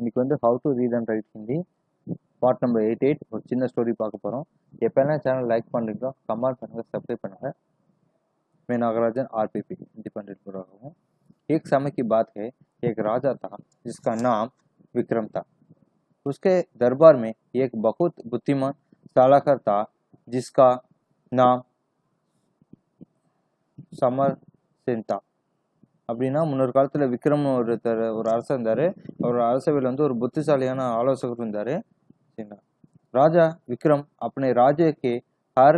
இன்னைக்கு வந்து how to read and right Hindi part number 88 ஒரு சின்ன ஸ்டோரி பார்க்க போகிறோம். எப்போல்லாம் சேனல் லைக் பண்ணுறீங்களோ கமெண்ட் பண்ணுங்கள், சப்ஸ்क्राइब பண்ணுங்கள். मैं नागराजन आरपीपी इंडिपेंडेंट बुरा हूँ. एक समय की बात है, एक राजा था जिसका नाम विक्रम था. उसके दरबार में एक बहुत बुद्धिमान सलाहकार था जिसका नाम समर सेन था. அப்படின்னா முன்னொரு காலத்தில் விக்ரம் ஒரு அரசர் இருந்தார். அவர் அரசவையில் வந்து ஒரு புத்திசாலியான ஆலோசகர் இருந்தார். சரிங்களா. राजा विक्रम अपने राज्य के हर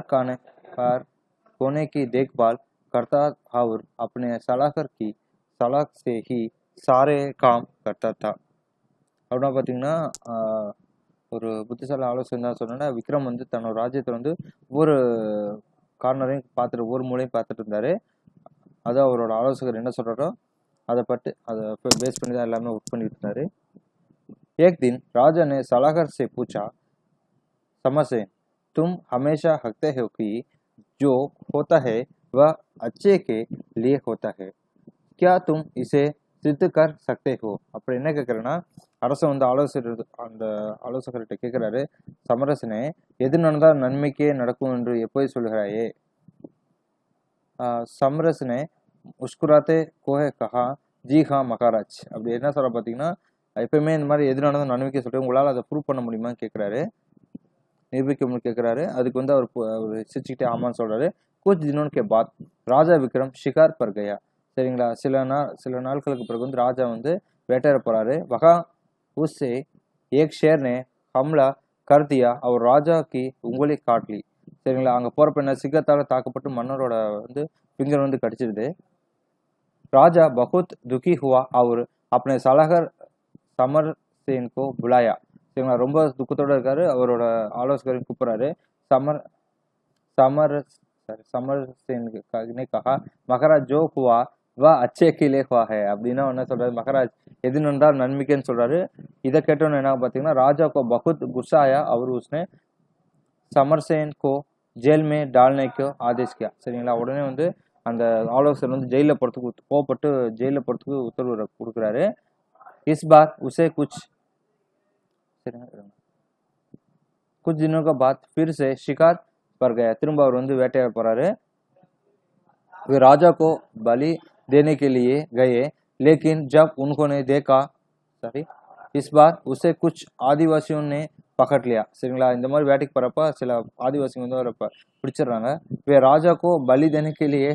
कोने की देखभाल करता और अपने सलाहकार की सलाह से ही सारे काम करता था. அப்படின்னா பார்த்தீங்கன்னா ஒரு புத்திசாலி ஆலோசனை தான் சொன்னேன்னா, விக்ரம் வந்து தன்னோட ராஜ்யத்தை வந்து ஒவ்வொரு கார்னரையும் பார்த்துட்டு ஒவ்வொரு மூலையும் பார்த்துட்டு இருந்தாரு. அது அவரோட ஆலோசகர் என்ன சொல்றாரோ அதை பேஸ் பண்ணி தான் எல்லாமே ஒர்க் பண்ணிட்டு இருந்தாரு. एक दिन राजा ने सलाहकार से पूछा, समर सेन, तुम हमेशा हकते हो कि जो होता है वह अच्छे के लिए होता है, क्या तुम इसे सिद्ध कर सकते हो? அப்படி என்ன கேட்குறேன்னா, அரசன் வந்து ஆலோசகர்கிட்ட கேட்குறாரு, சமரசனே, எது நடந்தால் நன்மைக்கே நடக்கும் என்று எப்போது சொல்கிறாயே? समरस ने मुस्कुराते कोहे कहा, जी हाँ महाराज. அப்படி என்ன சொல்ற பார்த்தீங்கன்னா, எப்பயுமே இந்த மாதிரி எது நடந்தாலும் நன்மைக்கே சொல்கிறேன், உங்களால் அதை ப்ரூவ் பண்ண முடியுமான்னு கேட்குறாரு, நிரூபிக்கணும்னு கேட்குறாரு. அதுக்கு வந்து அவர் சிரிச்சுக்கிட்டே ஆமான்னு சொல்கிறாரு. कुछ दिनों के बाद ராஜா விக்ரம் शिकार पर गया. சரிங்களா. சில நாட்களுக்கு பிறகு வந்து ராஜா வந்து வேட்டையாட போகிறாரு. वहाँ उससे एक शेर ने हमला कर दिया और राजा की उंगली काट ली. சரிங்களா. அங்கே போகிறப்ப என்ன, சிங்கத்தால் தாக்கப்பட்டு மன்னரோட வந்து ஃபிங்கர் வந்து கடிச்சிருது. ராஜா बहुत दुखी हुआ और अपने सलाहकार समर सेन को बुलाया. சரிங்களா. ரொம்ப துக்கத்தோட இருக்காரு. அவரோட ஆலோசகரையும் கூப்பிடுறாரு. समर सेन ने कहा, महाराज जो हुआ वह अच्छे के लिए हुआ है. அப்படின்னா என்ன சொல்றாரு, மகாராஜ் எது நடந்தால் நன்மைக்குன்னு சொல்றாரு. இதை கேட்டோன்னு என்ன பார்த்தீங்கன்னா, ராஜா को बहुत गुस्सा आया और उसने समर सेन को जेल में डालने को आदेश किया. சரிங்களா. உடனே வந்து அந்த ஆலோசகர் வந்து ஜெயிலில் போகிறதுக்கு கோவப்பட்டு ஜெயிலில் போகிறதுக்கு உத்தரவு கொடுக்குறாரு. इस बार उसे कुछ दिनों के बाद फिर से शिकार पर गया. திரும்ப அவர் வந்து வேட்டையாட போறாரு. वे राजा को बलि देने के लिए गए, लेकिन जब उन्होंने देखा इस बार उसे कुछ आदिवासियों ने पकड़ लिया. சரிங்களா. இந்த மாதிரி வேட்டைக்கு போறப்ப சில ஆதிவாசிகள் வந்து அவரை பிடிச்சிடுறாங்க. वे राजा को बलि देने के लिए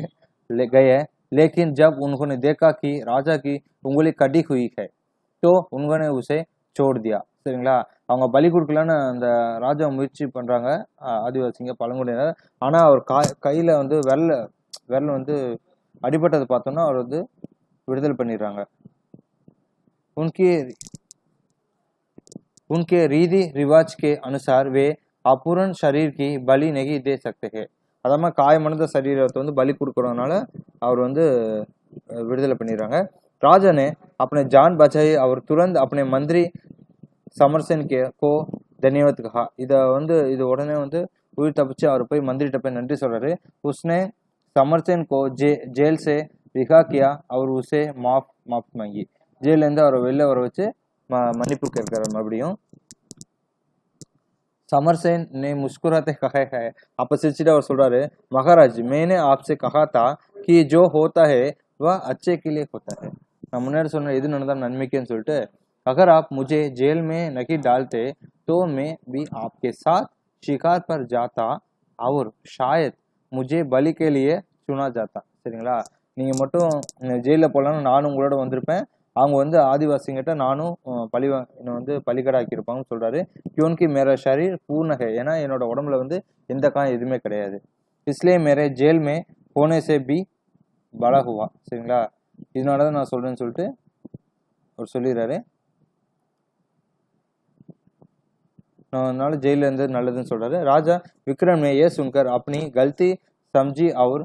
गए, लेकिन जब उन्होंने देखा कि राजा की उंगली कटी हुई है तो उन्होंने उसे छोड़ दिया. சரிங்களா. அவங்க பலி கொடுக்கலான்னு அந்த ராஜா முயற்சி பண்றாங்க, ஆதிவாசிங்க பழங்குடியினர். ஆனா அவர் கையில வந்து விரல் வந்து அடிபட்டதை பார்த்தோன்னா அவர் வந்து விடுதலை பண்ணிடுறாங்க. उनके रीति रिवाज के अनुसार वे अपूर्ण शरीर की बलि नहीं दे सकते हैं. அதாம காயமடைந்த சரீரத்தை வந்து பலி கொடுக்கறதுனால அவர் வந்து விடுதலை பண்ணிடுறாங்க. राजा ने अपने जान बचाई और तुरंत अपने मंत्री समर सेन को धन्यवाद कहा. இது உடனே வந்து உயிர் தப்பிச்சு அவர் போய் மந்திரிட்ட போய் நன்றி சொல்றாரு. उसने समर सेन को जेल से रिहा किया और उसे माफ मांगी. ஜெயில இருந்து அவரை வெளில வர வச்சு மன்னிப்பு கேட்கிறார் மறுபடியும். समर सेन ने मुस्कुराते कहा है, அப்ப சிரிச்சுட்டு அவர் சொல்றாரு, மகாராஜ் मैंने आपसे कहा था कि जो होता है वह अच्छे के लिए होता है. நான் முன்னாடி சொன்ன எது நடந்தாலும் நன்மைக்குன்னு சொல்லிட்டு, अगर आप मुझे जेल में नहीं डालते तो मैं भी आपके साथ शिकार पर जाता और शायद मुझे बलि के लिए चुना जाता. சரிங்களா. நீங்க மட்டும் ஜெயிலில் போகலான்னு நானும் உங்களோட வந்திருப்பேன். அவங்க வந்து ஆதிவாசிங்கிட்ட நானும் என்னை வந்து பலிகடாக்கியிருப்பாங்கன்னு சொல்றாரு. क्योंकि मेरा शरीर पूर्ण है, ஏன்னா என்னோட உடம்புல வந்து எந்த காயம் எதுவுமே கிடையாது. इसलिए मेरे जेल में होने से भी बड़ा हुआ. சரிங்களா. இதனால தான் நான் சொல்றேன்னு சொல்லிட்டு அவர் சொல்லிடுறாரு. அதனால ஜெயில இருந்து நல்லதுன்னு சொல்றாரு. राजा विक्रम ने यह सुनकर अपनी गलती समझी और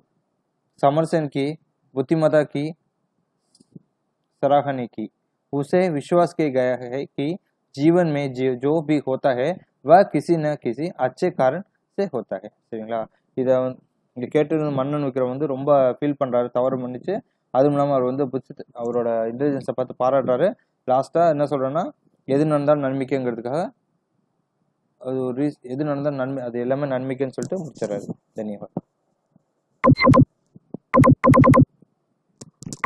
समर सेन की बुद्धिमत्ता की सराहना की. उसे विश्वास किया गया है कि जीवन में जो भी होता है वह किसी न किसी अच्छे कारण से होता है. சரிங்களா. இதை கேட்டு மன்னன் விக்ரம் வந்து ரொம்ப ஃபீல் பண்றாரு, தவறு பண்ணிச்சு. அதுவும் இல்லாமல் அவர் வந்து அவரோட இன்டெலிஜென்ஸை பார்த்து பாராட்டுறாரு. லாஸ்டா என்ன சொல்றேன்னா, எது நடந்தாலும் நன்மைக்குங்கிறதுக்காக அது ஒரு எது நடந்தாலும் நன்மை, அது எல்லாமே நன்மைக்குன்னு சொல்லிட்டு முடிச்சிடறாரு. தன்யவாத்.